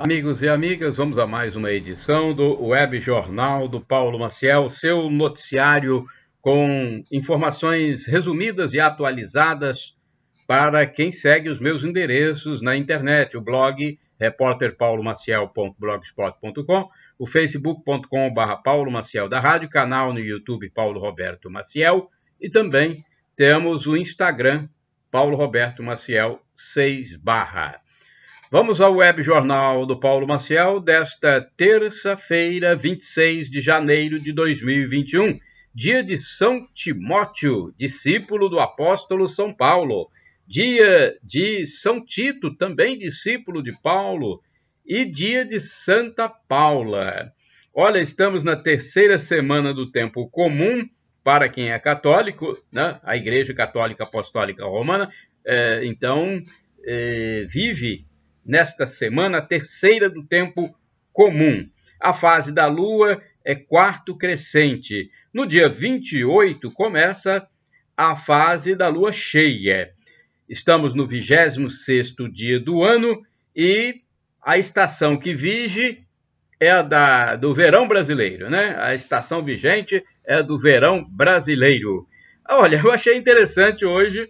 Amigos e amigas, vamos a mais uma edição do Web Jornal do Paulo Maciel, seu noticiário com informações resumidas e atualizadas para quem segue os meus endereços na internet, o blog repórterpaulomaciel.blogspot.com, o facebook.com/Paulo Maciel da Rádio, canal no YouTube Paulo Roberto Maciel e também temos o Instagram Paulo Roberto Maciel 6 barra. Vamos ao Web Jornal do Paulo Maciel desta terça-feira, 26 de janeiro de 2021, dia de São Timóteo, discípulo do apóstolo São Paulo, dia de São Tito, também discípulo de Paulo, e dia de Santa Paula. Olha, estamos na terceira semana do tempo comum para quem é católico, né? A Igreja Católica Apostólica Romana, vive nesta semana, a terceira do tempo comum. A fase da Lua é quarto crescente. No dia 28 começa a fase da Lua cheia. Estamos no 26º dia do ano e a estação que vige é a do verão brasileiro, né? A estação vigente é a do verão brasileiro. Olha, eu achei interessante hoje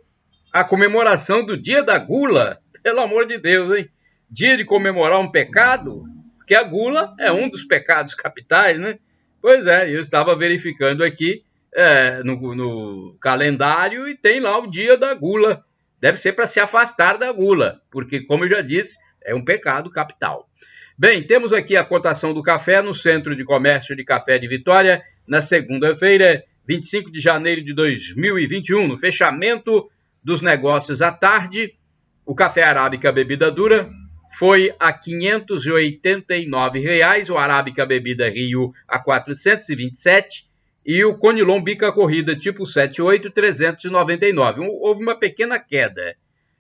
a comemoração do Dia da Gula. Pelo amor de Deus, hein? Dia de comemorar um pecado, porque a gula é um dos pecados capitais, né? Pois é, eu estava verificando aqui no calendário e tem lá o Dia da Gula. Deve ser para se afastar da gula, porque, como eu já disse, é um pecado capital. Bem, temos aqui a cotação do café no Centro de Comércio de Café de Vitória, na segunda-feira, 25 de janeiro de 2021, no fechamento dos negócios à tarde. O café arábica bebida dura foi a R$ 589, o arábica bebida Rio a R$ 427 e o Conilon bica corrida tipo 78, R$ 399. Houve uma pequena queda,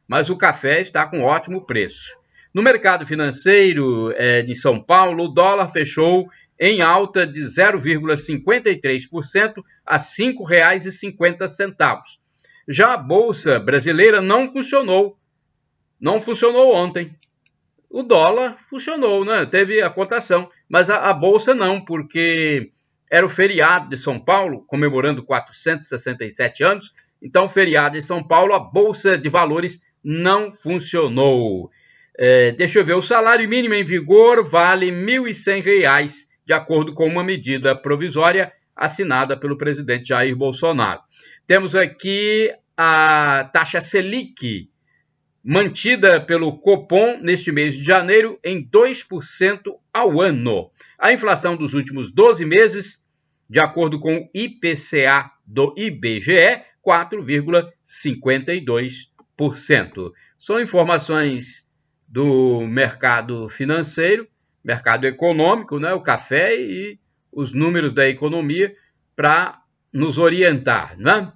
mas o café está com ótimo preço. No mercado financeiro de São Paulo, o dólar fechou em alta de 0,53% a R$ 5,50. Já a Bolsa Brasileira não funcionou ontem. O dólar funcionou, né? Teve a cotação, mas a Bolsa não, porque era o feriado de São Paulo, comemorando 467 anos, então o feriado de São Paulo, a Bolsa de Valores não funcionou. Deixa eu ver, o salário mínimo em vigor vale R$ 1.100, de acordo com uma medida provisória assinada pelo presidente Jair Bolsonaro. Temos aqui a taxa Selic, mantida pelo Copom neste mês de janeiro em 2% ao ano. A inflação dos últimos 12 meses, de acordo com o IPCA do IBGE, 4,52%. São informações do mercado financeiro, mercado econômico, né? O café e os números da economia para nos orientar, né?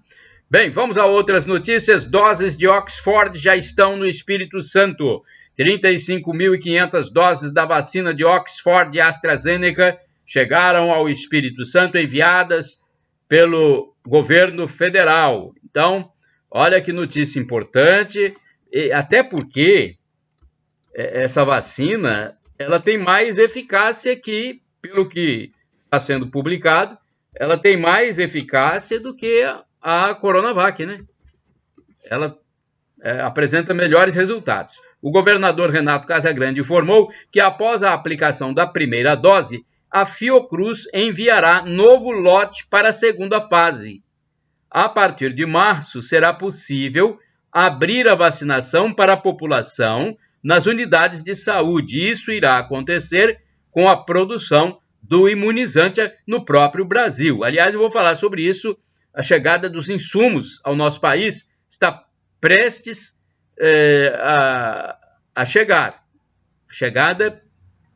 Bem, vamos a outras notícias. Doses de Oxford já estão no Espírito Santo. 35.500 doses da vacina de Oxford e AstraZeneca chegaram ao Espírito Santo, enviadas pelo governo federal. Então, olha que notícia importante, até porque essa vacina ela tem mais eficácia que, pelo que está sendo publicado, ela tem mais eficácia do que a Coronavac, né? Ela apresenta melhores resultados. O governador Renato Casagrande informou que após a aplicação da primeira dose, a Fiocruz enviará novo lote para a segunda fase. A partir de março, será possível abrir a vacinação para a população nas unidades de saúde. Isso irá acontecer com a produção do imunizante no próprio Brasil. Aliás, eu vou falar sobre isso. A chegada dos insumos ao nosso país está prestes a chegar. A chegada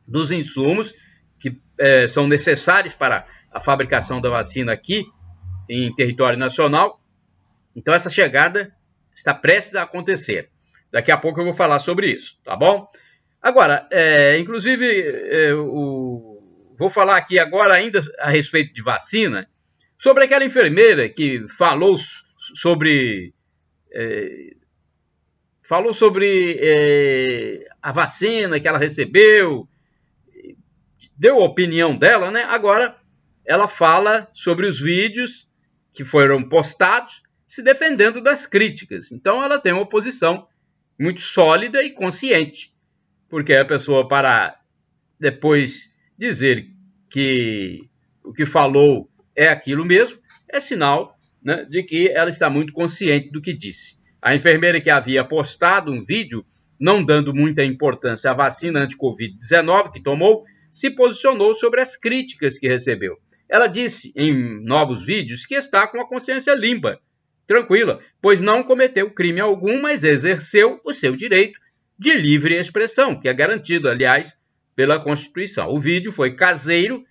dos insumos que são necessários para a fabricação da vacina aqui em território nacional. Então, essa chegada está prestes a acontecer. Daqui a pouco eu vou falar sobre isso, tá bom? Agora, inclusive, vou falar aqui agora ainda a respeito de vacina, sobre aquela enfermeira que falou sobre falou sobre a vacina que ela recebeu, deu a opinião dela, né? Agora ela fala sobre os vídeos que foram postados, se defendendo das críticas. Então ela tem uma posição muito sólida e consciente, porque a pessoa, para depois dizer que o que falou é aquilo mesmo, é sinal, né, de que ela está muito consciente do que disse. A enfermeira que havia postado um vídeo não dando muita importância à vacina anti-Covid-19 que tomou, se posicionou sobre as críticas que recebeu. Ela disse em novos vídeos que está com a consciência limpa, tranquila, pois não cometeu crime algum, mas exerceu o seu direito de livre expressão, que é garantido, aliás, pela Constituição. O vídeo foi caseiro,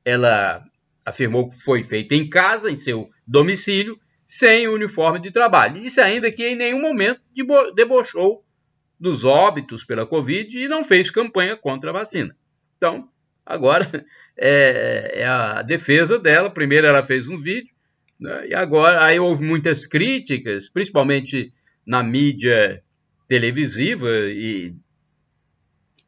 ela afirmou que foi feito em casa, em seu domicílio, sem uniforme de trabalho. Disse ainda que em nenhum momento debochou dos óbitos pela Covid e não fez campanha contra a vacina. Então, agora é a defesa dela. Primeiro ela fez um vídeo, né, e agora aí houve muitas críticas, principalmente na mídia televisiva, e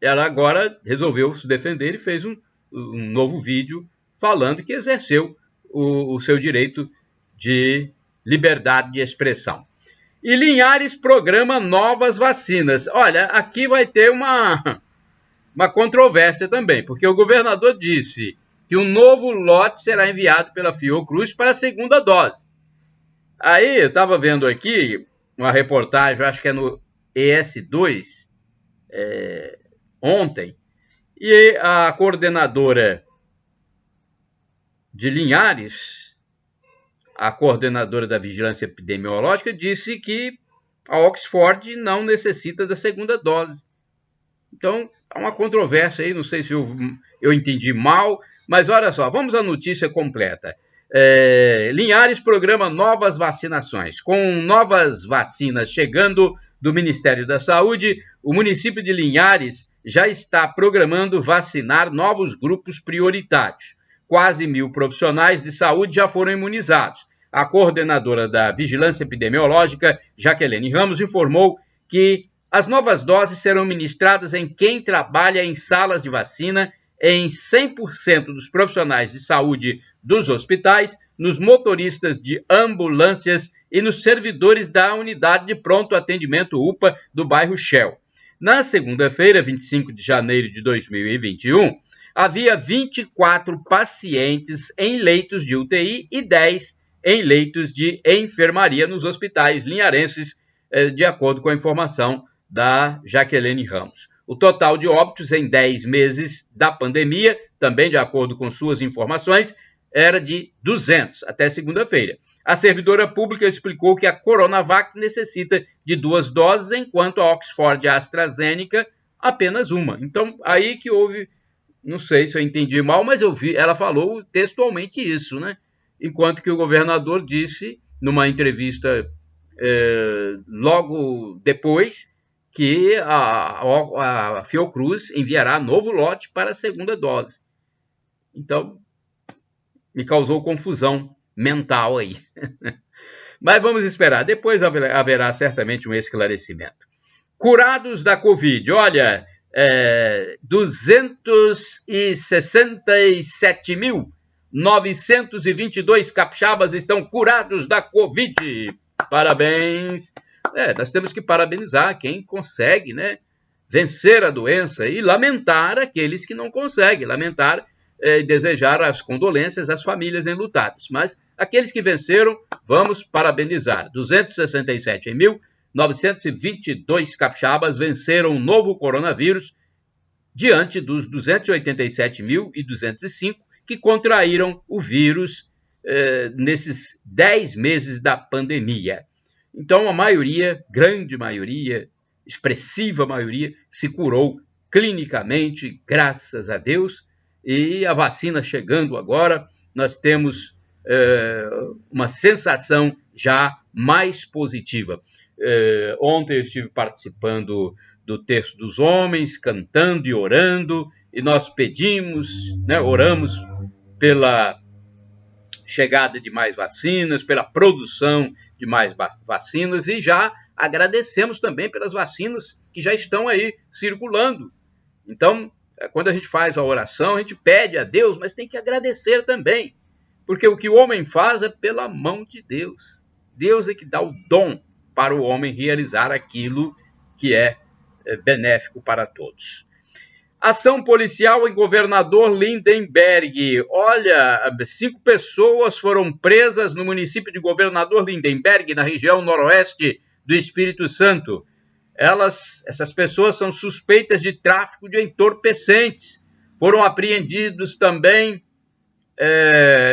ela agora resolveu se defender e fez um novo vídeo falando que exerceu o seu direito de liberdade de expressão. E Linhares programa novas vacinas. Olha, aqui vai ter uma controvérsia também, porque o governador disse que um novo lote será enviado pela Fiocruz para a segunda dose. Aí eu estava vendo aqui uma reportagem, acho que é no ES2, ontem, e a coordenadora de Linhares, a coordenadora da Vigilância Epidemiológica, disse que a Oxford não necessita da segunda dose. Então, há uma controvérsia aí, não sei se eu entendi mal, mas olha só, vamos à notícia completa. Linhares programa novas vacinações. Com novas vacinas chegando do Ministério da Saúde, o município de Linhares já está programando vacinar novos grupos prioritários. Quase 1.000 profissionais de saúde já foram imunizados. A coordenadora da Vigilância Epidemiológica, Jaqueline Ramos, informou que as novas doses serão ministradas em quem trabalha em salas de vacina, em 100% dos profissionais de saúde dos hospitais, nos motoristas de ambulâncias e nos servidores da unidade de pronto atendimento UPA do bairro Shell. Na segunda-feira, 25 de janeiro de 2021, havia 24 pacientes em leitos de UTI e 10 em leitos de enfermaria nos hospitais linharenses, de acordo com a informação da Jaqueline Ramos. O total de óbitos em 10 meses da pandemia, também de acordo com suas informações, era de 200 até segunda-feira. A servidora pública explicou que a Coronavac necessita de 2 doses, enquanto a Oxford e a AstraZeneca apenas uma. Então, aí que houve, não sei se eu entendi mal, mas eu vi, ela falou textualmente isso, né? Enquanto que o governador disse, numa entrevista logo depois, que a Fiocruz enviará novo lote para a segunda dose. Então, me causou confusão mental aí. Mas vamos esperar, depois haverá certamente um esclarecimento. Curados da Covid, olha, 267.922 capixabas estão curados da Covid. Parabéns! Nós temos que parabenizar quem consegue, né, vencer a doença e lamentar aqueles que não conseguem, lamentar e desejar as condolências às famílias enlutadas. Mas aqueles que venceram, vamos parabenizar. 267.922 capixabas venceram o novo coronavírus diante dos 287.205 que contraíram o vírus nesses 10 meses da pandemia. Então, a maioria, grande maioria, expressiva maioria, se curou clinicamente, graças a Deus. E a vacina chegando agora, nós temos uma sensação já mais positiva. Ontem eu estive participando do Terço dos Homens, cantando e orando, e nós pedimos, né, oramos pela chegada de mais vacinas, pela produção de mais vacinas, e já agradecemos também pelas vacinas que já estão aí circulando. Então, quando a gente faz a oração, a gente pede a Deus, mas tem que agradecer também, porque o que o homem faz é pela mão de Deus. Deus é que dá o dom para o homem realizar aquilo que é benéfico para todos. Ação policial em Governador Lindenberg. Olha, 5 pessoas foram presas no município de Governador Lindenberg, na região noroeste do Espírito Santo. Essas pessoas são suspeitas de tráfico de entorpecentes. Foram apreendidos também,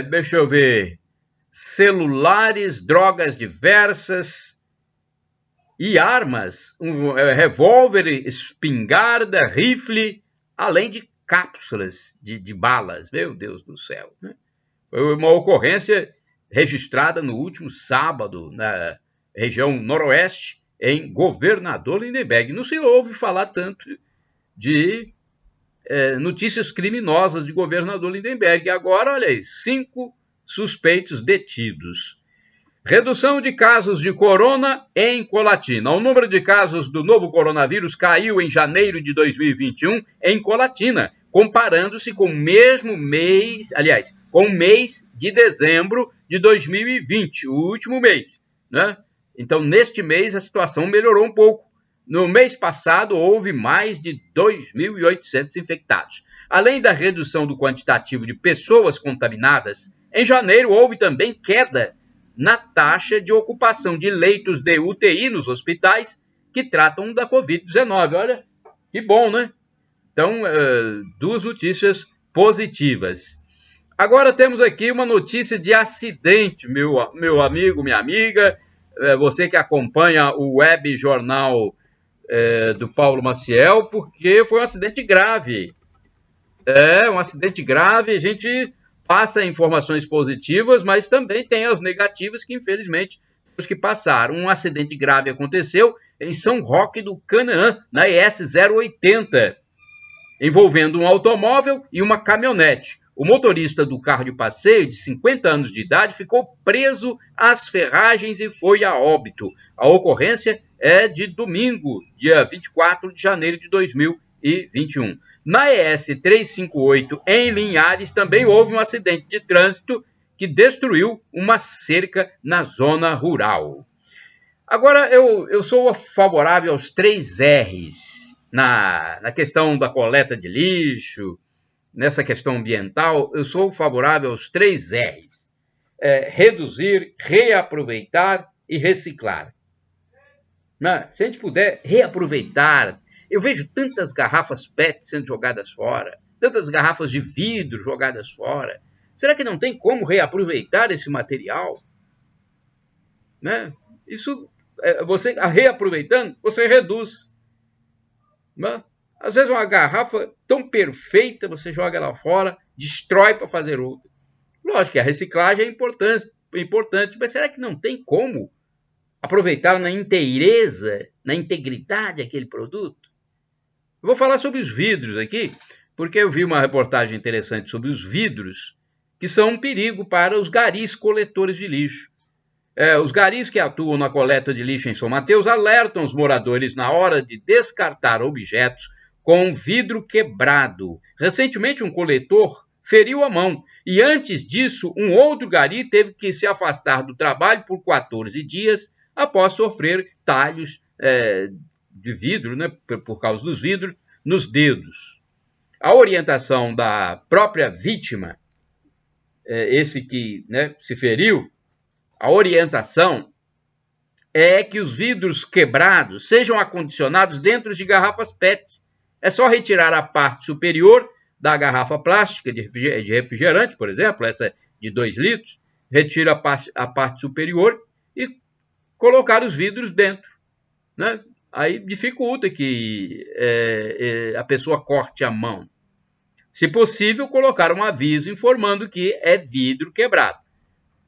deixa eu ver, celulares, drogas diversas e armas, revólver, espingarda, rifle, além de cápsulas de balas. Meu Deus do céu, né? Foi uma ocorrência registrada no último sábado na região noroeste, em Governador Lindenberg. Não se ouve falar tanto de notícias criminosas de Governador Lindenberg. Agora, olha aí, 5 suspeitos detidos. Redução de casos de corona em Colatina. O número de casos do novo coronavírus caiu em janeiro de 2021 em Colatina, comparando-se com o mesmo mês, com o mês de dezembro de 2020, o último mês, né? Então, neste mês, a situação melhorou um pouco. No mês passado, houve mais de 2.800 infectados. Além da redução do quantitativo de pessoas contaminadas, em janeiro houve também queda na taxa de ocupação de leitos de UTI nos hospitais que tratam da Covid-19. Olha, que bom, né? Então, 2 notícias positivas. Agora temos aqui uma notícia de acidente, meu amigo, minha amiga, você que acompanha o web jornal do Paulo Maciel, porque foi um acidente grave. Um acidente grave, a gente passa informações positivas, mas também tem as negativas que, infelizmente, temos que passar. Um acidente grave aconteceu em São Roque do Canaã, na ES 080, envolvendo um automóvel e uma caminhonete. O motorista do carro de passeio, de 50 anos de idade, ficou preso às ferragens e foi a óbito. A ocorrência é de domingo, dia 24 de janeiro de 2021. Na ES 358, em Linhares, também houve um acidente de trânsito que destruiu uma cerca na zona rural. Agora, eu sou favorável aos 3 R's na questão da coleta de lixo, nessa questão ambiental. Eu sou favorável aos 3 R's. Reduzir, reaproveitar e reciclar. Se a gente puder reaproveitar, eu vejo tantas garrafas PET sendo jogadas fora, tantas garrafas de vidro jogadas fora. Será que não tem como reaproveitar esse material? Né? Isso, você reaproveitando, você reduz. Né? Às vezes uma garrafa tão perfeita, você joga ela fora, destrói para fazer outra. Lógico que a reciclagem é importante, mas será que não tem como aproveitar na inteireza, na integridade aquele produto? Eu vou falar sobre os vidros aqui, porque eu vi uma reportagem interessante sobre os vidros, que são um perigo para os garis coletores de lixo. Os garis que atuam na coleta de lixo em São Mateus alertam os moradores na hora de descartar objetos com vidro quebrado. Recentemente, um coletor feriu a mão e, antes disso, um outro gari teve que se afastar do trabalho por 14 dias após sofrer talhos de vidro, né, por causa dos vidros, nos dedos. A orientação da própria vítima, esse que, né, se feriu, a orientação é que os vidros quebrados sejam acondicionados dentro de garrafas PET. É só retirar a parte superior da garrafa plástica de refrigerante, por exemplo, essa de 2 litros, retira a parte superior e colocar os vidros dentro, né? Aí dificulta que a pessoa corte a mão. Se possível, colocar um aviso informando que é vidro quebrado.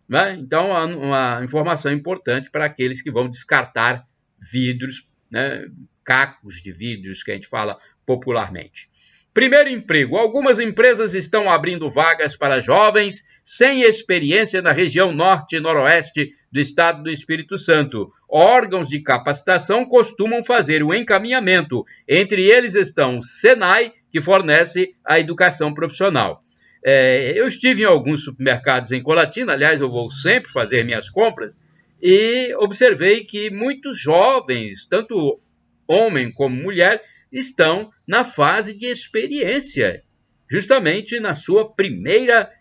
Né? Então, uma informação importante para aqueles que vão descartar vidros, né? Cacos de vidros, que a gente fala popularmente. Primeiro emprego. Algumas empresas estão abrindo vagas para jovens sem experiência na região norte e noroeste do estado do Espírito Santo. Órgãos de capacitação costumam fazer o encaminhamento. Entre eles estão o Senai, que fornece a educação profissional. Eu estive em alguns supermercados em Colatina, aliás, eu vou sempre fazer minhas compras, e observei que muitos jovens, tanto homem como mulher, estão na fase de experiência, justamente na sua primeira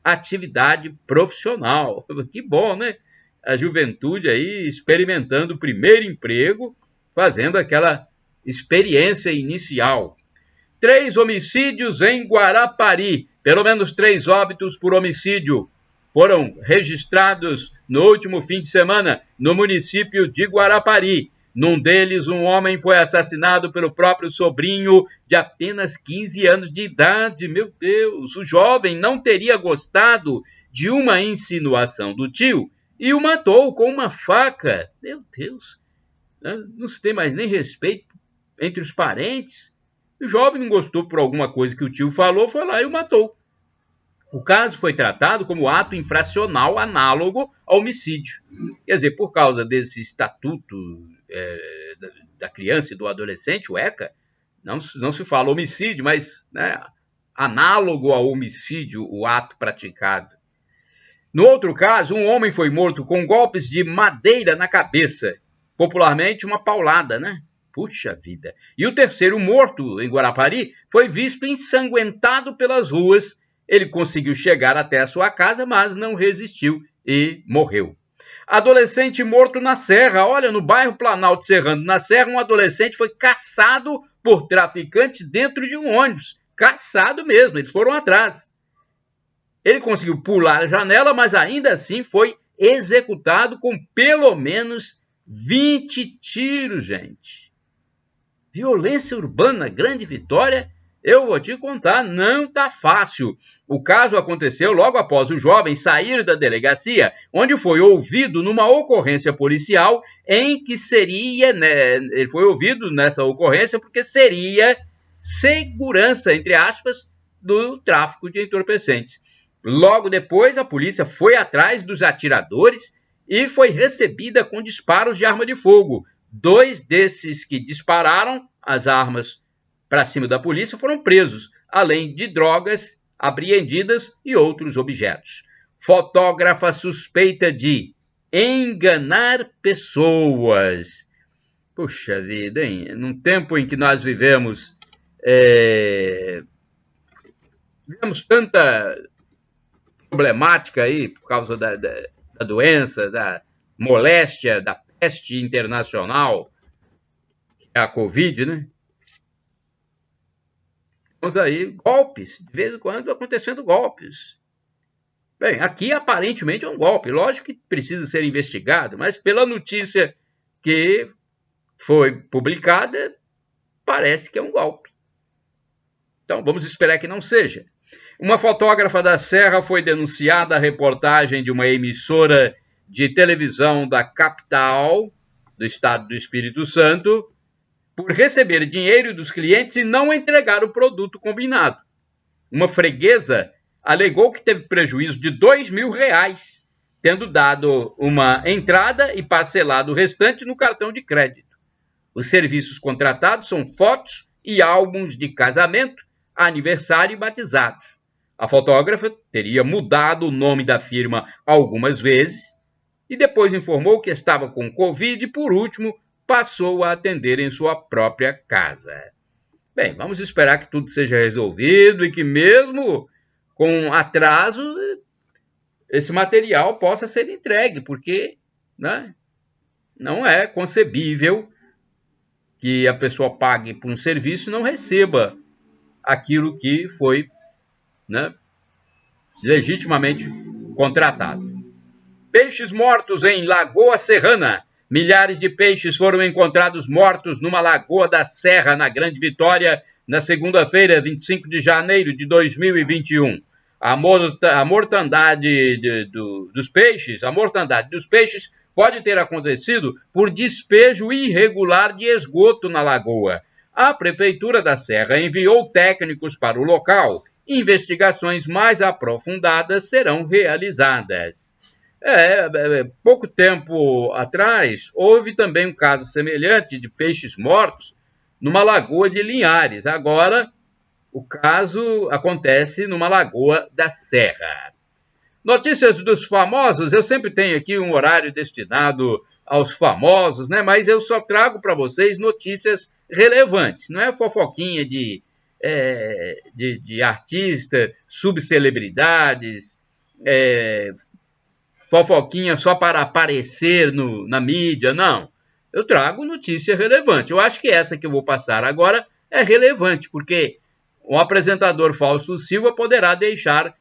atividade profissional. Que bom, né? A juventude aí experimentando o primeiro emprego, fazendo aquela experiência inicial. 3 homicídios em Guarapari. Pelo menos 3 óbitos por homicídio foram registrados no último fim de semana no município de Guarapari. Num deles, um homem foi assassinado pelo próprio sobrinho de apenas 15 anos de idade. Meu Deus, o jovem não teria gostado de uma insinuação do tio e o matou com uma faca. Meu Deus, não se tem mais nem respeito entre os parentes. O jovem não gostou por alguma coisa que o tio falou, foi lá e o matou. O caso foi tratado como ato infracional análogo ao homicídio. Quer dizer, por causa desse estatuto da criança e do adolescente, o ECA, não se fala homicídio, mas análogo ao homicídio, o ato praticado. No outro caso, um homem foi morto com golpes de madeira na cabeça, popularmente uma paulada, né? Puxa vida! E o terceiro morto em Guarapari foi visto ensanguentado pelas ruas. Ele conseguiu chegar até a sua casa, mas não resistiu e morreu. Adolescente morto na Serra. Olha, no bairro Planalto Serrano, na Serra, um adolescente foi caçado por traficantes dentro de um ônibus. Caçado mesmo, eles foram atrás. Ele conseguiu pular a janela, mas ainda assim foi executado com pelo menos 20 tiros, gente. Violência urbana, Grande Vitória, eu vou te contar, não tá fácil. O caso aconteceu logo após o jovem sair da delegacia, onde foi ouvido numa ocorrência policial em que seria, ele foi ouvido nessa ocorrência porque seria segurança, entre aspas, do tráfico de entorpecentes. Logo depois, a polícia foi atrás dos atiradores e foi recebida com disparos de arma de fogo. 2 desses que dispararam as armas para cima da polícia foram presos, além de drogas apreendidas e outros objetos. Fotógrafa suspeita de enganar pessoas. Puxa vida, hein? Num tempo em que nós vivemos tanta problemática aí por causa da doença, da moléstia, da peste internacional, que é a Covid, né? Temos aí golpes, de vez em quando acontecendo golpes. Bem, aqui aparentemente é um golpe, lógico que precisa ser investigado, mas pela notícia que foi publicada, parece que é um golpe. Então vamos esperar que não seja. Uma fotógrafa da Serra foi denunciada à reportagem de uma emissora de televisão da capital do estado do Espírito Santo por receber dinheiro dos clientes e não entregar o produto combinado. Uma freguesa alegou que teve prejuízo de R$2.000, tendo dado uma entrada e parcelado o restante no cartão de crédito. Os serviços contratados são fotos e álbuns de casamento, aniversário e batizados. A fotógrafa teria mudado o nome da firma algumas vezes e depois informou que estava com Covid e, por último, passou a atender em sua própria casa. Bem, vamos esperar que tudo seja resolvido e que mesmo com atraso esse material possa ser entregue, porque não é concebível que a pessoa pague por um serviço e não receba aquilo que foi legitimamente contratado. Peixes mortos em Lagoa Serrana. Milhares de peixes foram encontrados mortos numa lagoa da Serra, na Grande Vitória, na segunda-feira, 25 de janeiro de 2021. A mortandade dos peixes pode ter acontecido por despejo irregular de esgoto na lagoa. a Prefeitura da Serra enviou técnicos para o local. Investigações mais aprofundadas serão realizadas. Pouco tempo atrás, houve também um caso semelhante de peixes mortos numa lagoa de Linhares. Agora, o caso acontece numa lagoa da Serra. Notícias dos famosos, eu sempre tenho aqui um horário destinado aos famosos, né? Mas eu só trago para vocês notícias relevantes, não é fofoquinha de artista, subcelebridades, fofoquinha só para aparecer na mídia, não. Eu trago notícia relevante. Eu acho que essa que eu vou passar agora é relevante, porque o apresentador Fausto Silva poderá deixar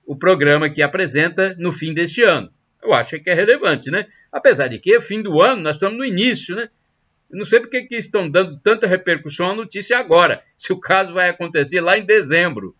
o programa que apresenta no fim deste ano. Eu acho que é relevante, né? Apesar de que, fim do ano, nós estamos no início, né? Eu não sei porque que estão dando tanta repercussão à notícia agora, se o caso vai acontecer lá em dezembro.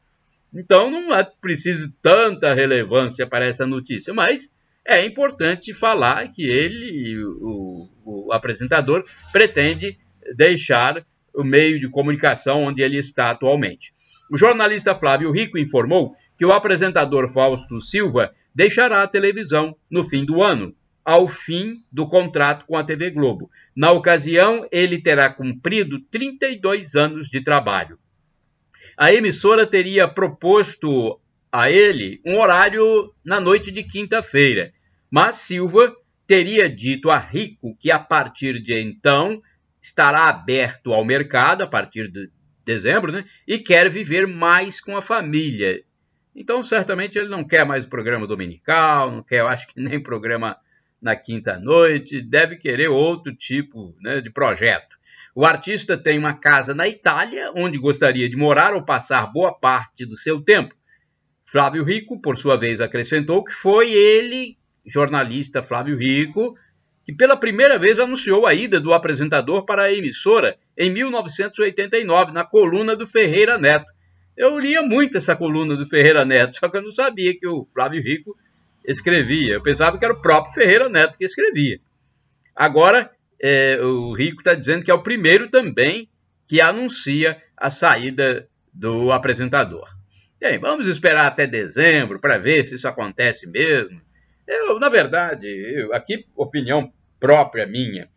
Então, não é preciso tanta relevância para essa notícia, mas é importante falar que ele, o apresentador, pretende deixar o meio de comunicação onde ele está atualmente. O jornalista Flávio Rico informou que o apresentador Fausto Silva deixará a televisão no fim do ano, ao fim do contrato com a TV Globo. Na ocasião, ele terá cumprido 32 anos de trabalho. A emissora teria proposto a ele um horário na noite de quinta-feira, mas Silva teria dito a Rico que a partir de então estará aberto ao mercado, a partir de dezembro, né? E quer viver mais com a família. Então, certamente, ele não quer mais o programa dominical, não quer, eu acho que nem programa na quinta-noite, deve querer outro tipo, né, de projeto. O artista tem uma casa na Itália, onde gostaria de morar ou passar boa parte do seu tempo. Flávio Rico, por sua vez, acrescentou que foi ele, jornalista Flávio Rico, que pela primeira vez anunciou a ida do apresentador para a emissora em 1989, na coluna do Ferreira Neto. Eu lia muito essa coluna do Ferreira Neto, só que eu não sabia que o Flávio Rico escrevia. Eu pensava que era o próprio Ferreira Neto que escrevia. Agora, o Rico está dizendo que é o primeiro também que anuncia a saída do apresentador. Bem, vamos esperar até dezembro para ver se isso acontece mesmo. Na verdade, aqui, opinião própria minha,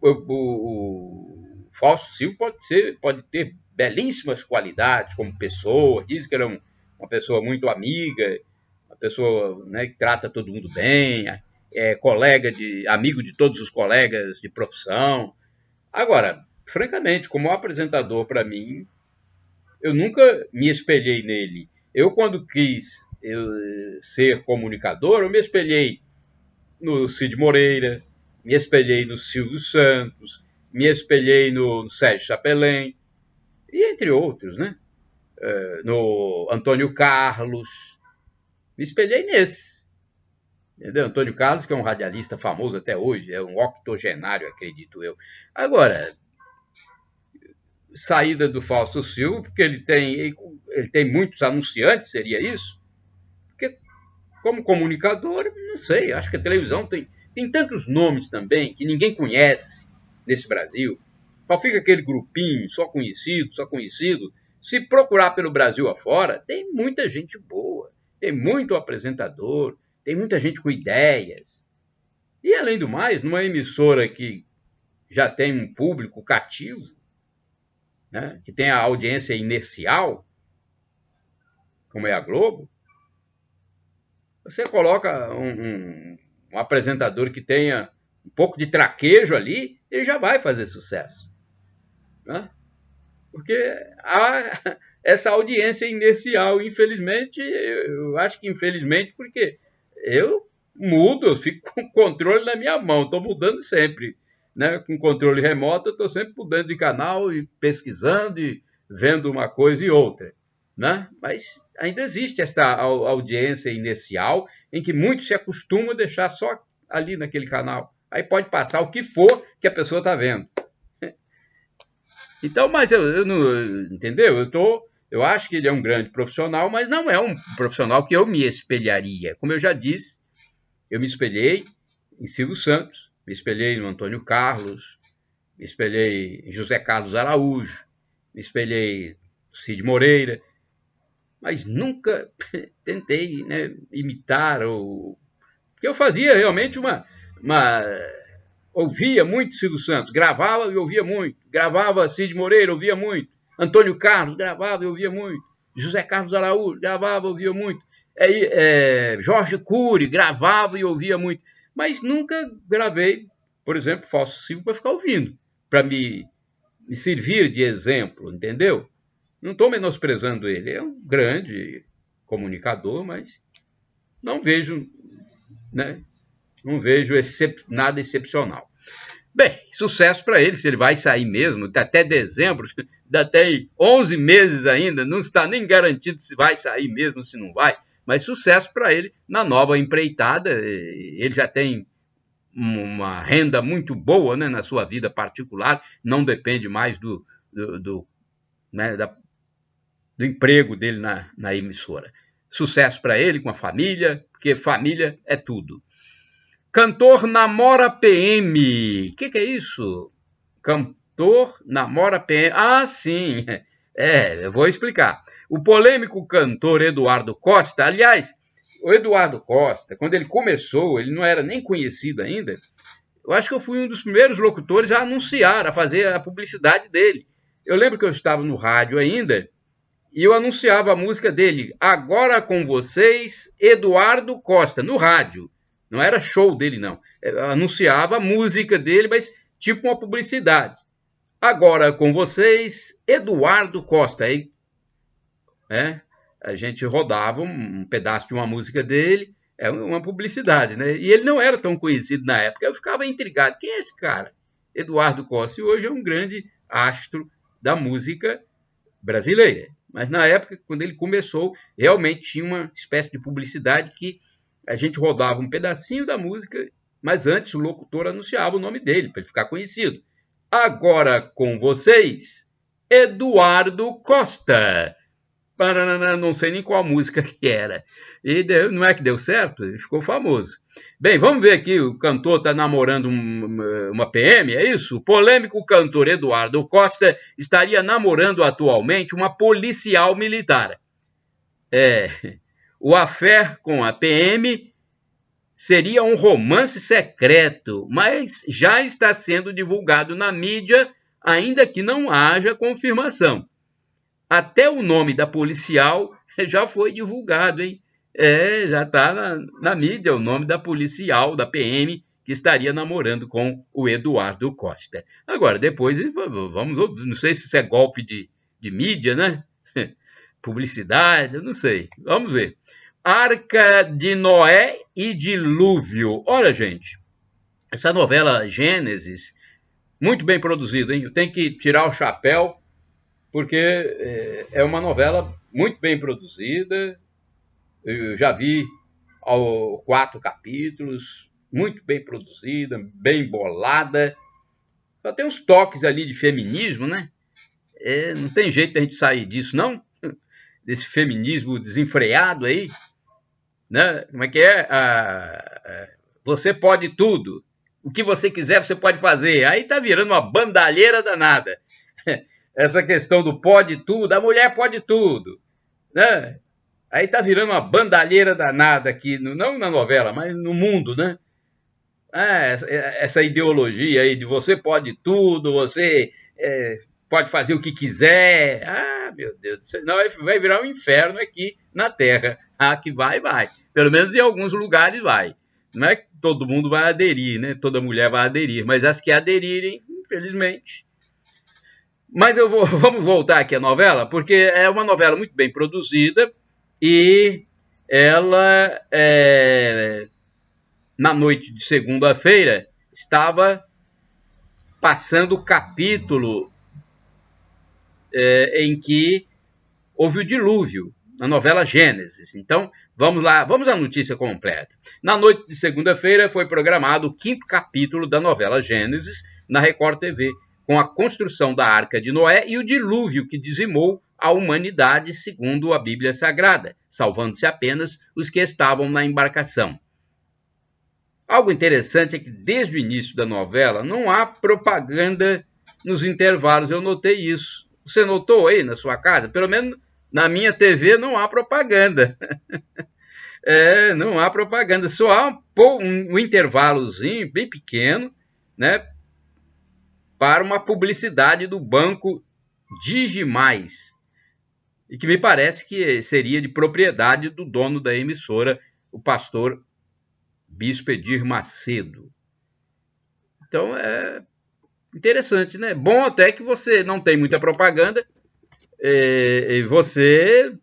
o Fausto Silva pode ter belíssimas qualidades como pessoa, diz que era uma pessoa muito amiga, uma pessoa, né, que trata todo mundo bem, amigo de todos os colegas de profissão. Agora, francamente, como apresentador, para mim, eu nunca me espelhei nele. Eu, quando quis ser comunicador, eu me espelhei no Cid Moreira, me espelhei no Silvio Santos, me espelhei no Sérgio Chapelin, e entre outros, né? No Antônio Carlos, me espelhei nesse. Entendeu? Antônio Carlos, que é um radialista famoso até hoje, é um octogenário, acredito eu. Agora, saída do Fausto Silva, porque ele tem muitos anunciantes, seria isso? Porque, como comunicador, não sei, acho que a televisão tem tantos nomes também que ninguém conhece nesse Brasil. Só fica aquele grupinho, só conhecido. Se procurar pelo Brasil afora, tem muita gente boa, tem muito apresentador, tem muita gente com ideias. E, além do mais, numa emissora que já tem um público cativo, né, que tem a audiência inercial, como é a Globo, você coloca um apresentador que tenha um pouco de traquejo ali, ele já vai fazer sucesso. Né? Porque há essa audiência inercial, infelizmente, eu acho que infelizmente, porque eu mudo, eu fico com o controle na minha mão, estou mudando sempre. Né? Com controle remoto, eu estou sempre mudando de canal e pesquisando e vendo uma coisa e outra. Né? Mas ainda existe essa audiência inercial em que muitos se acostumam a deixar só ali naquele canal. Aí pode passar o que for que a pessoa está vendo. Então, mas eu não, entendeu? Eu acho que ele é um grande profissional, mas não é um profissional que eu me espelharia. Como eu já disse, eu me espelhei em Silvio Santos, me espelhei no Antônio Carlos, me espelhei em José Carlos Araújo, me espelhei em Cid Moreira, mas nunca tentei, né, imitar, porque eu fazia realmente ouvia muito Silvio Santos, gravava e ouvia muito, gravava Cid Moreira, ouvia muito, Antônio Carlos, gravava e ouvia muito, José Carlos Araújo, gravava e ouvia muito, Jorge Cury, gravava e ouvia muito, mas nunca gravei, por exemplo, Fausto Silva para ficar ouvindo, para me servir de exemplo, entendeu? Não estou menosprezando ele, é um grande comunicador, mas não vejo, né, não vejo nada excepcional. Bem, sucesso para ele, se ele vai sair mesmo, até dezembro, até 11 meses ainda, não está nem garantido se vai sair mesmo, se não vai, mas sucesso para ele na nova empreitada. Ele já tem uma renda muito boa, né, na sua vida particular, não depende mais do emprego dele na emissora. Sucesso para ele, com a família, porque família é tudo. Cantor namora PM. O que é isso? Cantor namora PM. Ah, sim. Eu vou explicar. O polêmico cantor Eduardo Costa, aliás, o Eduardo Costa, quando ele começou, ele não era nem conhecido ainda. Eu acho que eu fui um dos primeiros locutores a anunciar, a fazer a publicidade dele. Eu lembro que eu estava no rádio ainda e eu anunciava a música dele. Agora com vocês, Eduardo Costa, no rádio. Não era show dele, não. Eu anunciava a música dele, mas tipo uma publicidade. Agora com vocês, Eduardo Costa. Aí, a gente rodava um pedaço de uma música dele, uma publicidade, né? E ele não era tão conhecido na época. Eu ficava intrigado. Quem é esse cara? Eduardo Costa. E hoje é um grande astro da música brasileira. Mas na época, quando ele começou, realmente tinha uma espécie de publicidade que a gente rodava um pedacinho da música, mas antes o locutor anunciava o nome dele, para ele ficar conhecido. Agora com vocês, Eduardo Costa. Não sei nem qual música que era. E não é que deu certo? Ele ficou famoso. Bem, vamos ver aqui, o cantor está namorando uma PM, é isso? O polêmico cantor Eduardo Costa estaria namorando atualmente uma policial militar. O affair com a PM seria um romance secreto, mas já está sendo divulgado na mídia, ainda que não haja confirmação. Até o nome da policial já foi divulgado, hein? Já está na mídia o nome da policial, da PM, que estaria namorando com o Eduardo Costa. Agora, depois, vamos, não sei se isso é golpe de mídia, né? Publicidade, eu não sei. Vamos ver. Arca de Noé e Dilúvio. Olha, gente, essa novela Gênesis, muito bem produzida, hein? Eu tenho que tirar o chapéu, porque é uma novela muito bem produzida. Eu já vi 4 capítulos, muito bem produzida, bem bolada. Só tem uns toques ali de feminismo, né? Não tem jeito da gente sair disso, não? Desse feminismo desenfreado aí, né? Como é que é? Você pode tudo. O que você quiser, você pode fazer. Aí tá virando uma bandalheira danada. Essa questão do pode tudo, a mulher pode tudo, né? Aí tá virando uma bandalheira danada aqui, não na novela, mas no mundo, né? Essa ideologia aí de você pode tudo, você pode fazer o que quiser. Meu Deus do céu, não, vai virar um inferno aqui na Terra. Que vai. Pelo menos em alguns lugares vai. Não é que todo mundo vai aderir, né? Toda mulher vai aderir, mas as que aderirem, infelizmente. Mas vamos voltar aqui à novela, porque é uma novela muito bem produzida e ela, na noite de segunda-feira, estava passando o capítulo em que houve o dilúvio, na novela Gênesis. Então, vamos lá, vamos à notícia completa. Na noite de segunda-feira foi programado o 5º capítulo da novela Gênesis na Record TV, com a construção da Arca de Noé e o dilúvio que dizimou a humanidade, segundo a Bíblia Sagrada, salvando-se apenas os que estavam na embarcação. Algo interessante é que desde o início da novela não há propaganda nos intervalos. Eu notei isso. Você notou aí na sua casa? Pelo menos na minha TV não há propaganda. Não há propaganda. Só há um intervalozinho bem pequeno, né, para uma publicidade do banco Digimais, e que me parece que seria de propriedade do dono da emissora, o pastor Bispo Edir Macedo. Então é interessante, né? Bom até que você não tem muita propaganda, e você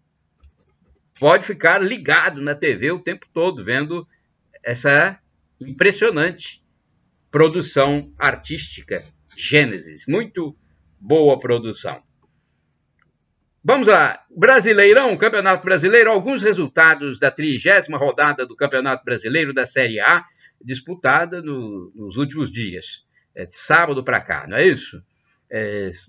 pode ficar ligado na TV o tempo todo, vendo essa impressionante produção artística Gênesis. Muito boa produção. Vamos lá, Brasileirão, Campeonato Brasileiro, alguns resultados da 30ª rodada do Campeonato Brasileiro da Série A, disputada nos últimos dias, de sábado para cá, não é isso?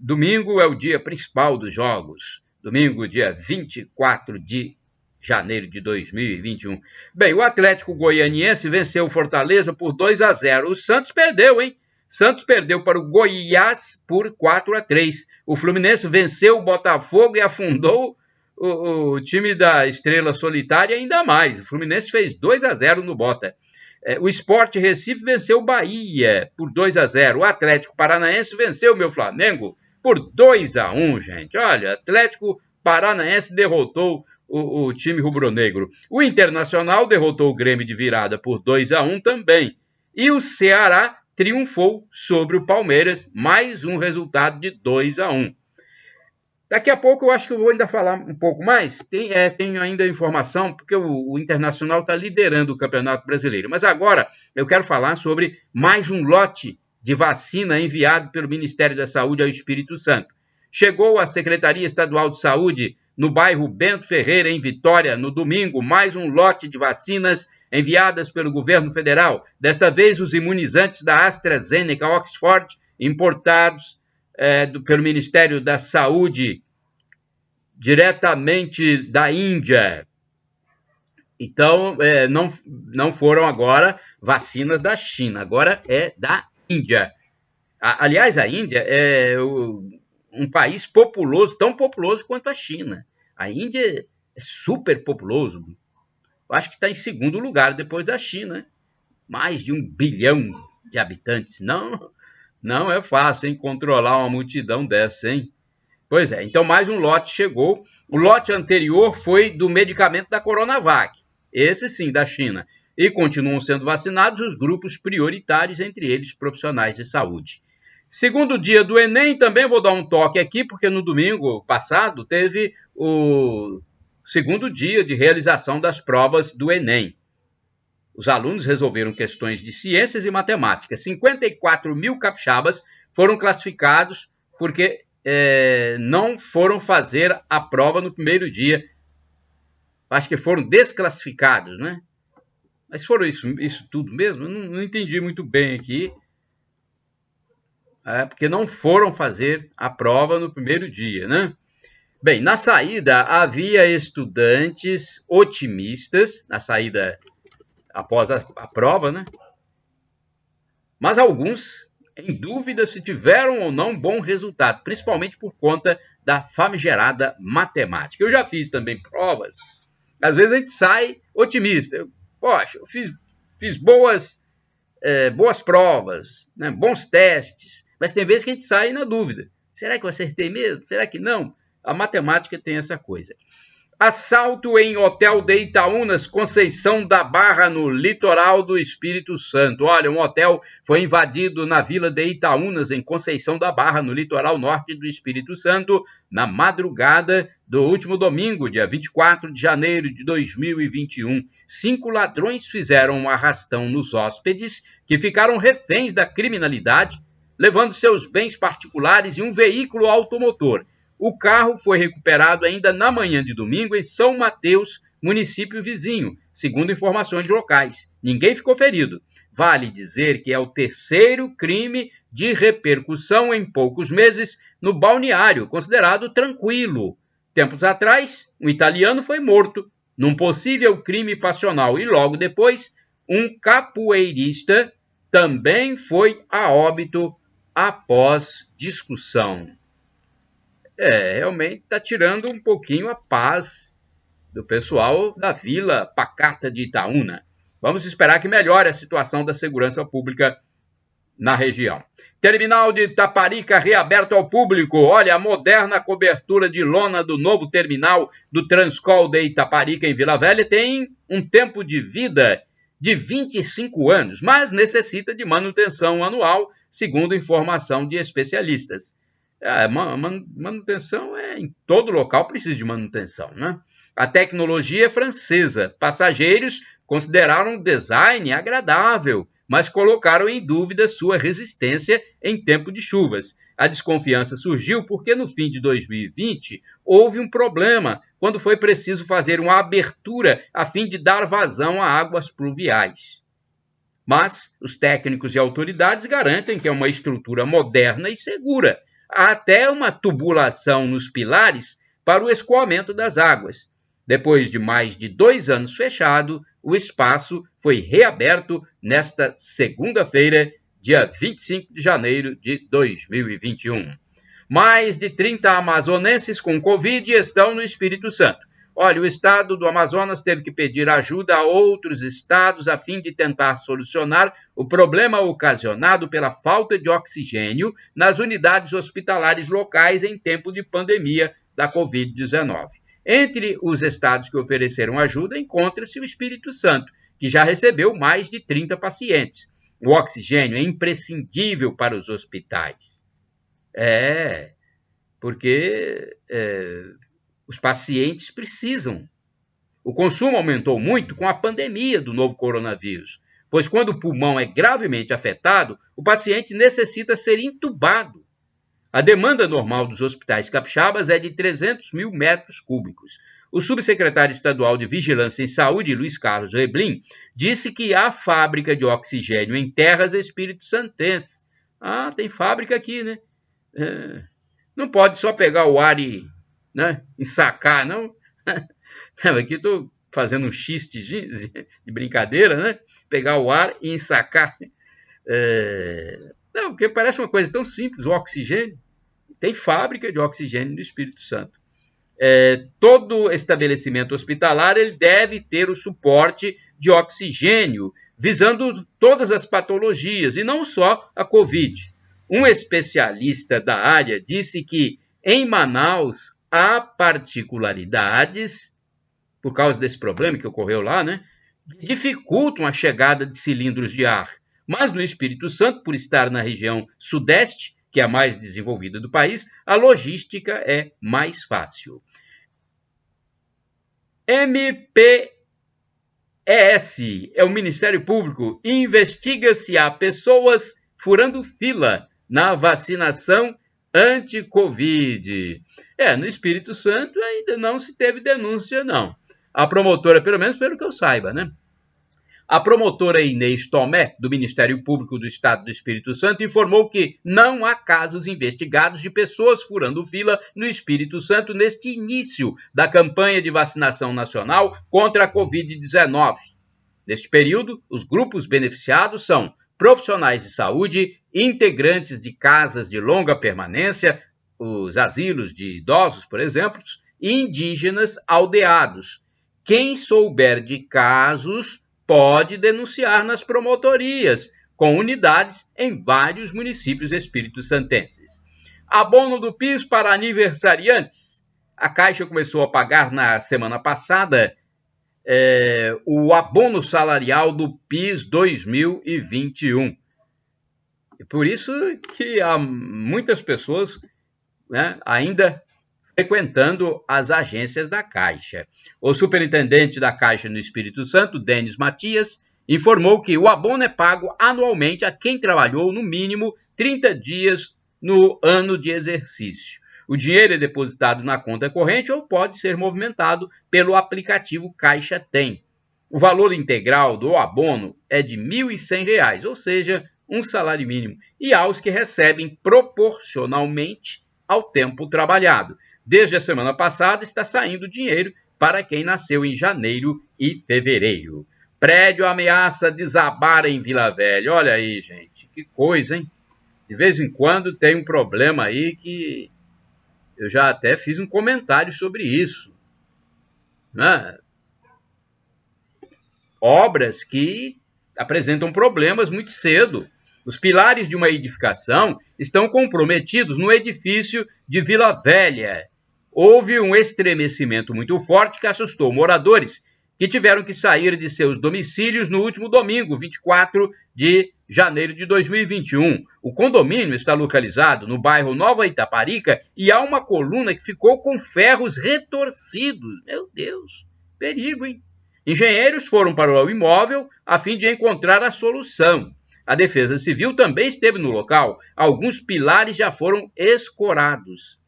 Domingo é o dia principal dos jogos, domingo, dia 24 de janeiro de 2021. Bem, o Atlético Goianiense venceu o Fortaleza por 2-0, o Santos perdeu, hein? Santos perdeu para o Goiás por 4-3. O Fluminense venceu o Botafogo e afundou o time da Estrela Solitária ainda mais. O Fluminense fez 2-0 no Bota. O Sport Recife venceu o Bahia por 2-0. O Atlético Paranaense venceu o meu Flamengo por 2-1, gente. Olha, Atlético Paranaense derrotou o time rubro-negro. O Internacional derrotou o Grêmio de virada por 2-1 também. E o Ceará triunfou sobre o Palmeiras, mais um resultado de 2-1. Daqui a pouco eu acho que eu vou ainda falar um pouco mais. Tenho ainda informação, porque o Internacional está liderando o Campeonato Brasileiro. Mas agora eu quero falar sobre mais um lote de vacina enviado pelo Ministério da Saúde ao Espírito Santo. Chegou à Secretaria Estadual de Saúde, no bairro Bento Ferreira, em Vitória, no domingo, mais um lote de vacinas enviadas pelo governo federal. Desta vez, os imunizantes da AstraZeneca Oxford, importados pelo Ministério da Saúde, diretamente da Índia. Então, não foram agora vacinas da China, agora é da Índia. Aliás, a Índia é um país populoso, tão populoso quanto a China. A Índia é super populoso. Eu acho que está em segundo lugar depois da China. Mais de 1 bilhão de habitantes. Não é fácil, hein, controlar uma multidão dessa, hein? Pois é, então mais um lote chegou. O lote anterior foi do medicamento da Coronavac. Esse sim, da China. E continuam sendo vacinados os grupos prioritários, entre eles profissionais de saúde. Segundo dia do Enem, também vou dar um toque aqui, porque no domingo passado teve o segundo dia de realização das provas do Enem. Os alunos resolveram questões de ciências e matemática. 54 mil capixabas foram classificados porque não foram fazer a prova no primeiro dia. Acho que foram desclassificados, né? Mas foram isso tudo mesmo? Eu não entendi muito bem aqui. Porque não foram fazer a prova no primeiro dia, né? Bem, na saída havia estudantes otimistas, na saída após a prova, né? Mas alguns em dúvida se tiveram ou não bom resultado, principalmente por conta da famigerada matemática. Eu já fiz também provas, às vezes a gente sai otimista. Poxa, eu fiz boas provas, né? Bons testes, mas tem vezes que a gente sai na dúvida. Será que eu acertei mesmo? Será que não? A matemática tem essa coisa. Assalto em hotel de Itaúnas, Conceição da Barra, no litoral do Espírito Santo. Olha, um hotel foi invadido na vila de Itaúnas, em Conceição da Barra, no litoral norte do Espírito Santo, na madrugada do último domingo, dia 24 de janeiro de 2021. 5 ladrões fizeram um arrastão nos hóspedes, que ficaram reféns da criminalidade, levando seus bens particulares e um veículo automotor. O carro foi recuperado ainda na manhã de domingo em São Mateus, município vizinho, segundo informações locais. Ninguém ficou ferido. Vale dizer que é o terceiro crime de repercussão em poucos meses no balneário, considerado tranquilo. Tempos atrás, um italiano foi morto num possível crime passional e logo depois, um capoeirista também foi a óbito após discussão. Realmente está tirando um pouquinho a paz do pessoal da Vila Pacata de Itaúna. Vamos esperar que melhore a situação da segurança pública na região. Terminal de Itaparica reaberto ao público. Olha, a moderna cobertura de lona do novo terminal do Transcol de Itaparica, em Vila Velha, tem um tempo de vida de 25 anos, mas necessita de manutenção anual, segundo informação de especialistas. Manutenção em todo local precisa de manutenção, né? A tecnologia é francesa. Passageiros consideraram o design agradável, mas colocaram em dúvida sua resistência em tempo de chuvas. A desconfiança surgiu porque no fim de 2020 houve um problema quando foi preciso fazer uma abertura a fim de dar vazão a águas pluviais. Mas os técnicos e autoridades garantem que é uma estrutura moderna e segura. Há até uma tubulação nos pilares para o escoamento das águas. Depois de mais de 2 anos fechado, o espaço foi reaberto nesta segunda-feira, dia 25 de janeiro de 2021. Mais de 30 amazonenses com Covid estão no Espírito Santo. Olha, o estado do Amazonas teve que pedir ajuda a outros estados a fim de tentar solucionar o problema ocasionado pela falta de oxigênio nas unidades hospitalares locais em tempo de pandemia da Covid-19. Entre os estados que ofereceram ajuda, encontra-se o Espírito Santo, que já recebeu mais de 30 pacientes. O oxigênio é imprescindível para os hospitais. Porque os pacientes precisam. O consumo aumentou muito com a pandemia do novo coronavírus, pois quando o pulmão é gravemente afetado, o paciente necessita ser entubado. A demanda normal dos hospitais capixabas é de 300 mil metros cúbicos. O subsecretário estadual de Vigilância em Saúde, Luiz Carlos Reblin, disse que há fábrica de oxigênio em terras espírito-santenses. Tem fábrica aqui, né? Não pode só pegar o ar e ensacar, não. Aqui estou fazendo um xiste de brincadeira, né? Pegar o ar e ensacar. Não, porque parece uma coisa tão simples, o oxigênio. Tem fábrica de oxigênio no Espírito Santo. Todo estabelecimento hospitalar ele deve ter o suporte de oxigênio, visando todas as patologias, e não só a Covid. Um especialista da área disse que em Manaus há particularidades, por causa desse problema que ocorreu lá, né, que dificultam a chegada de cilindros de ar. Mas no Espírito Santo, por estar na região sudeste, que é a mais desenvolvida do país, a logística é mais fácil. MPES, o Ministério Público, investiga se há pessoas furando fila na vacinação anti-Covid. No Espírito Santo ainda não se teve denúncia, não. A promotora, pelo menos pelo que eu saiba, né? A promotora Inês Tomé, do Ministério Público do Estado do Espírito Santo, informou que não há casos investigados de pessoas furando fila no Espírito Santo neste início da campanha de vacinação nacional contra a Covid-19. Neste período, os grupos beneficiados são profissionais de saúde, integrantes de casas de longa permanência, os asilos de idosos, por exemplo, e indígenas aldeados. Quem souber de casos pode denunciar nas promotorias, com unidades em vários municípios espírito-santenses. Abono do PIS para aniversariantes. A Caixa começou a pagar na semana passada o abono salarial do PIS 2021. E por isso que há muitas pessoas ainda frequentando as agências da Caixa. O superintendente da Caixa no Espírito Santo, Denis Matias, informou que o abono é pago anualmente a quem trabalhou no mínimo 30 dias no ano de exercício. O dinheiro é depositado na conta corrente ou pode ser movimentado pelo aplicativo Caixa Tem. O valor integral do abono é de R$ 1.100, ou seja, um salário mínimo, e aos que recebem proporcionalmente ao tempo trabalhado. Desde a semana passada está saindo dinheiro para quem nasceu em janeiro e fevereiro. Prédio ameaça desabar em Vila Velha. Olha aí, gente, que coisa, hein? De vez em quando tem um problema aí que eu já até fiz um comentário sobre isso, né? Obras que apresentam problemas muito cedo. Os pilares de uma edificação estão comprometidos no edifício de Vila Velha. Houve um estremecimento muito forte que assustou moradores que tiveram que sair de seus domicílios no último domingo, 24 de janeiro de 2021. O condomínio está localizado no bairro Nova Itaparica e há uma coluna que ficou com ferros retorcidos. Meu Deus, perigo, hein? Engenheiros foram para o imóvel a fim de encontrar a solução. A Defesa Civil também esteve no local. Alguns pilares já foram escorados.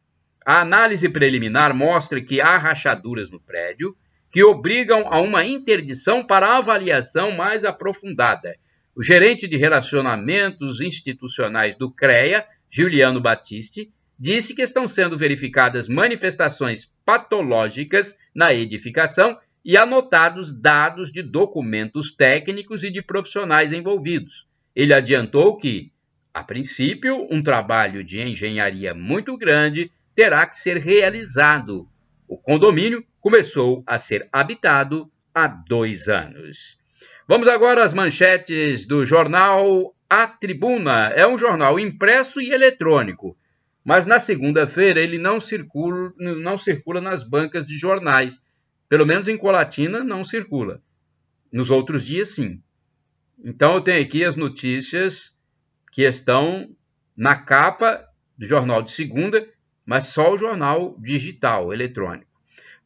A análise preliminar mostra que há rachaduras no prédio que obrigam a uma interdição para avaliação mais aprofundada. O gerente de Relacionamentos Institucionais do CREA, Juliano Battisti, disse que estão sendo verificadas manifestações patológicas na edificação e anotados dados de documentos técnicos e de profissionais envolvidos. Ele adiantou que, a princípio, um trabalho de engenharia muito grande terá que ser realizado. O condomínio começou a ser habitado há 2 anos. Vamos agora às manchetes do jornal A Tribuna. É um jornal impresso e eletrônico, mas na segunda-feira ele não circula nas bancas de jornais. Pelo menos em Colatina não circula. Nos outros dias, sim. Então eu tenho aqui as notícias que estão na capa do jornal de segunda, mas só o jornal digital, eletrônico.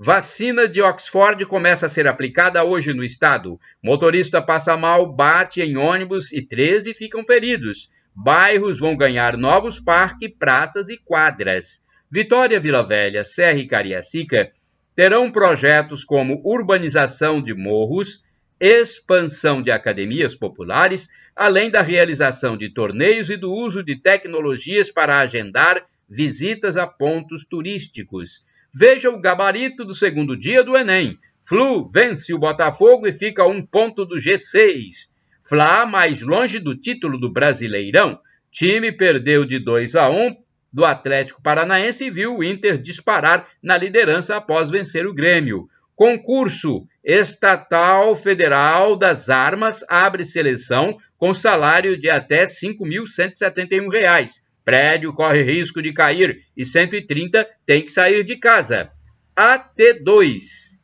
Vacina de Oxford começa a ser aplicada hoje no estado. Motorista passa mal, bate em ônibus e 13 ficam feridos. Bairros vão ganhar novos parques, praças e quadras. Vitória, Vila Velha, Serra e Cariacica terão projetos como urbanização de morros, expansão de academias populares, além da realização de torneios e do uso de tecnologias para agendar visitas a pontos turísticos. Veja o gabarito do segundo dia do Enem. Flu vence o Botafogo e fica a 1 ponto do G6. Fla mais longe do título do Brasileirão. Time perdeu de 2-1 do Atlético Paranaense e viu o Inter disparar na liderança após vencer o Grêmio. Concurso Estatal Federal das Armas abre seleção com salário de até R$ 5.171. Prédio corre risco de cair e 130 tem que sair de casa. AT2.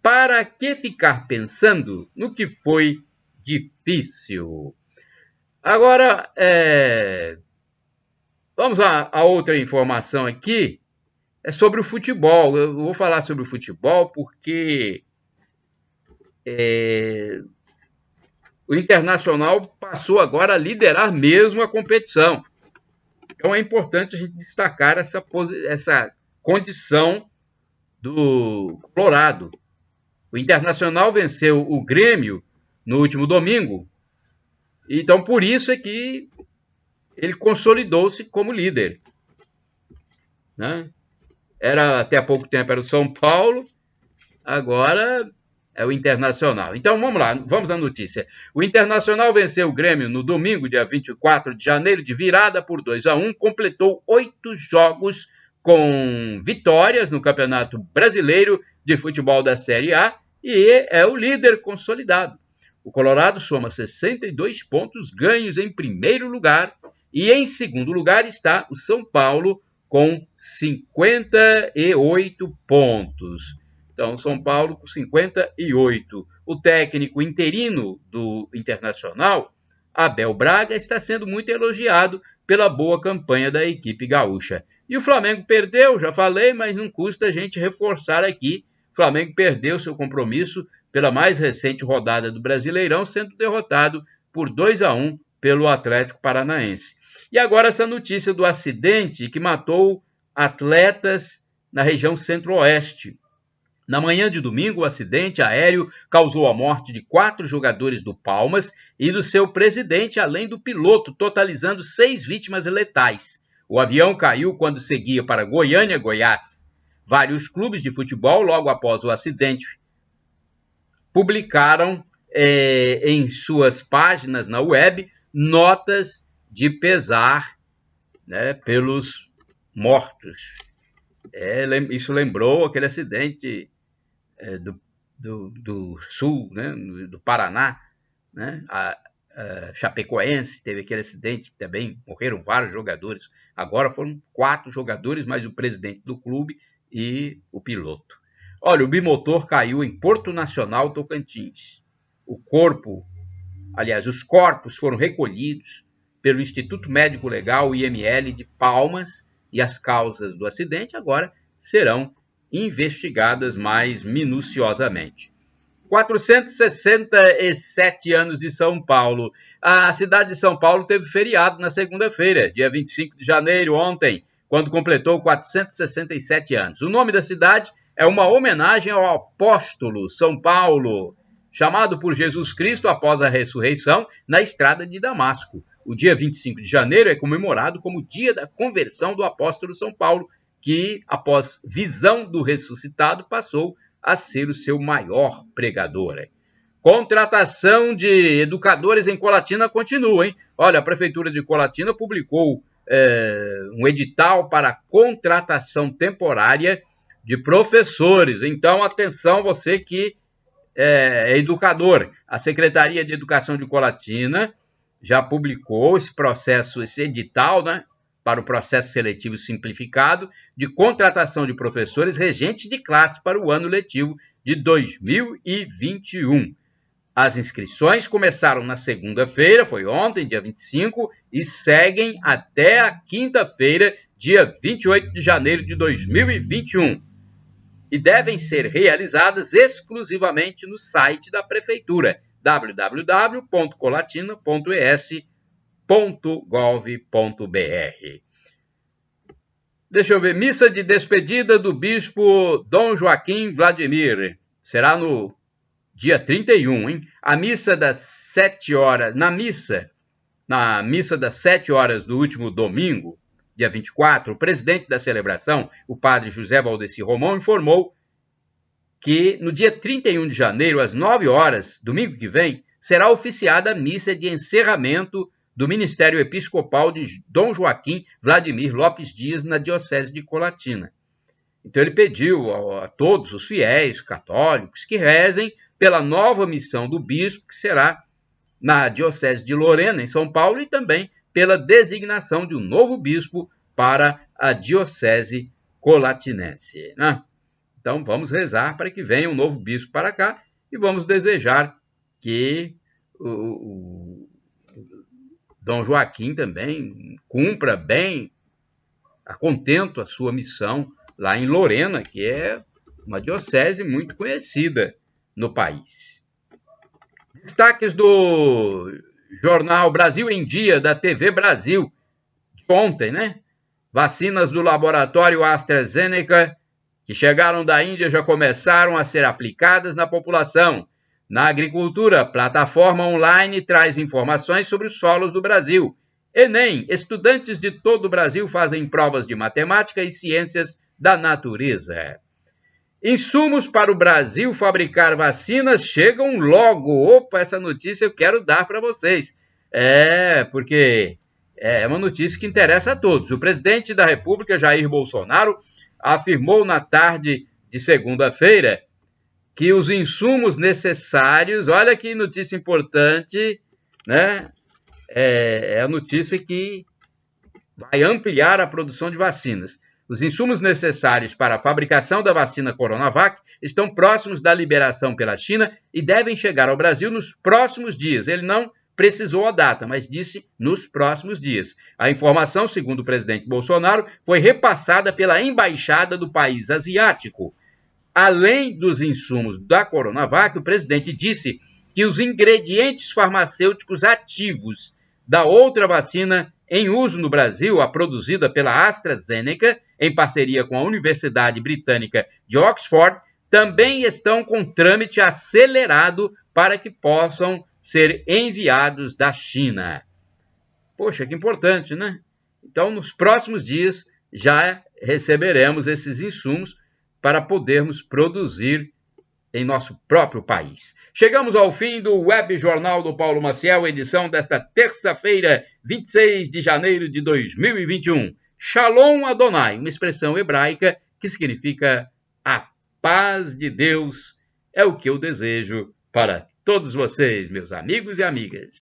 Para que ficar pensando no que foi difícil? Agora, vamos a outra informação aqui. É sobre o futebol. Eu vou falar sobre o futebol porque o Internacional passou agora a liderar mesmo a competição. Então é importante a gente destacar essa condição do Colorado. O Internacional venceu o Grêmio no último domingo, então por isso é que ele consolidou-se como líder, né? Até há pouco tempo era o São Paulo, agora é o Internacional. Então vamos lá, vamos à notícia. O Internacional venceu o Grêmio no domingo, dia 24 de janeiro, de virada por 2-1, completou 8 jogos com vitórias no Campeonato Brasileiro de Futebol da Série A e é o líder consolidado. O Colorado soma 62 pontos ganhos em primeiro lugar e em segundo lugar está o São Paulo com 58 pontos. Então, São Paulo com 58. O técnico interino do Internacional, Abel Braga, está sendo muito elogiado pela boa campanha da equipe gaúcha. E o Flamengo perdeu, já falei, mas não custa a gente reforçar aqui. O Flamengo perdeu seu compromisso pela mais recente rodada do Brasileirão, sendo derrotado por 2-1 pelo Atlético Paranaense. E agora essa notícia do acidente que matou atletas na região centro-oeste. Na manhã de domingo, o acidente aéreo causou a morte de 4 jogadores do Palmas e do seu presidente, além do piloto, totalizando 6 vítimas letais. O avião caiu quando seguia para Goiânia, Goiás. Vários clubes de futebol, logo após o acidente, publicaram em suas páginas na web notas de pesar, né, pelos mortos. Isso lembrou aquele acidente do sul, né, do Paraná, né, a Chapecoense teve aquele acidente que também morreram vários jogadores. Agora foram 4 jogadores, mais o presidente do clube e o piloto. Olha, o bimotor caiu em Porto Nacional, Tocantins. Os corpos foram recolhidos pelo Instituto Médico Legal, IML, de Palmas, e as causas do acidente agora serão investigadas mais minuciosamente. 467 anos de São Paulo. A cidade de São Paulo teve feriado na segunda-feira, dia 25 de janeiro, ontem, quando completou 467 anos. O nome da cidade é uma homenagem ao apóstolo São Paulo, chamado por Jesus Cristo após a ressurreição na estrada de Damasco. O dia 25 de janeiro é comemorado como dia da conversão do apóstolo São Paulo, que, após visão do ressuscitado, passou a ser o seu maior pregador. Contratação de educadores em Colatina continua, hein? Olha, a Prefeitura de Colatina publicou um edital para contratação temporária de professores. Então, atenção, você que é educador. A Secretaria de Educação de Colatina já publicou esse edital, né, para o processo seletivo simplificado de contratação de professores regentes de classe para o ano letivo de 2021. As inscrições começaram na segunda-feira, foi ontem, dia 25, e seguem até a quinta-feira, dia 28 de janeiro de 2021. E devem ser realizadas exclusivamente no site da Prefeitura, www.colatina.es.gov.br. Deixa eu ver, missa de despedida do bispo Dom Joaquim Vladimir. Será no dia 31, hein? A missa das 7 horas, na missa das 7 horas do último domingo, dia 24, o presidente da celebração, o padre José Valdeci Romão, informou que no dia 31 de janeiro, às 9 horas, domingo que vem, será oficiada a missa de encerramento do Ministério Episcopal de Dom Joaquim Vladimir Lopes Dias na Diocese de Colatina. Então ele pediu a todos os fiéis católicos que rezem pela nova missão do bispo, que será na Diocese de Lorena, em São Paulo, e também pela designação de um novo bispo para a Diocese colatinense, né? Então vamos rezar para que venha um novo bispo para cá e vamos desejar que o Dom Joaquim também cumpra bem, a contento, a sua missão lá em Lorena, que é uma diocese muito conhecida no país. Destaques do jornal Brasil em Dia, da TV Brasil, de ontem, né? Vacinas do laboratório AstraZeneca, que chegaram da Índia, já começaram a ser aplicadas na população. Na agricultura, plataforma online traz informações sobre os solos do Brasil. Enem, estudantes de todo o Brasil fazem provas de matemática e ciências da natureza. Insumos para o Brasil fabricar vacinas chegam logo. Opa, essa notícia eu quero dar para vocês. Porque é uma notícia que interessa a todos. O presidente da República, Jair Bolsonaro, afirmou na tarde de segunda-feira que os insumos necessários, olha que notícia importante, né? É a notícia que vai ampliar a produção de vacinas. Os insumos necessários para a fabricação da vacina Coronavac estão próximos da liberação pela China e devem chegar ao Brasil nos próximos dias. Ele não precisou a data, mas disse nos próximos dias. A informação, segundo o presidente Bolsonaro, foi repassada pela embaixada do país asiático. Além dos insumos da Coronavac, o presidente disse que os ingredientes farmacêuticos ativos da outra vacina em uso no Brasil, a produzida pela AstraZeneca, em parceria com a Universidade Britânica de Oxford, também estão com trâmite acelerado para que possam ser enviados da China. Poxa, que importante, né? Então, nos próximos dias, já receberemos esses insumos para podermos produzir em nosso próprio país. Chegamos ao fim do Web Jornal do Paulo Maciel, edição desta terça-feira, 26 de janeiro de 2021. Shalom Adonai, uma expressão hebraica que significa a paz de Deus, é o que eu desejo para todos vocês, meus amigos e amigas.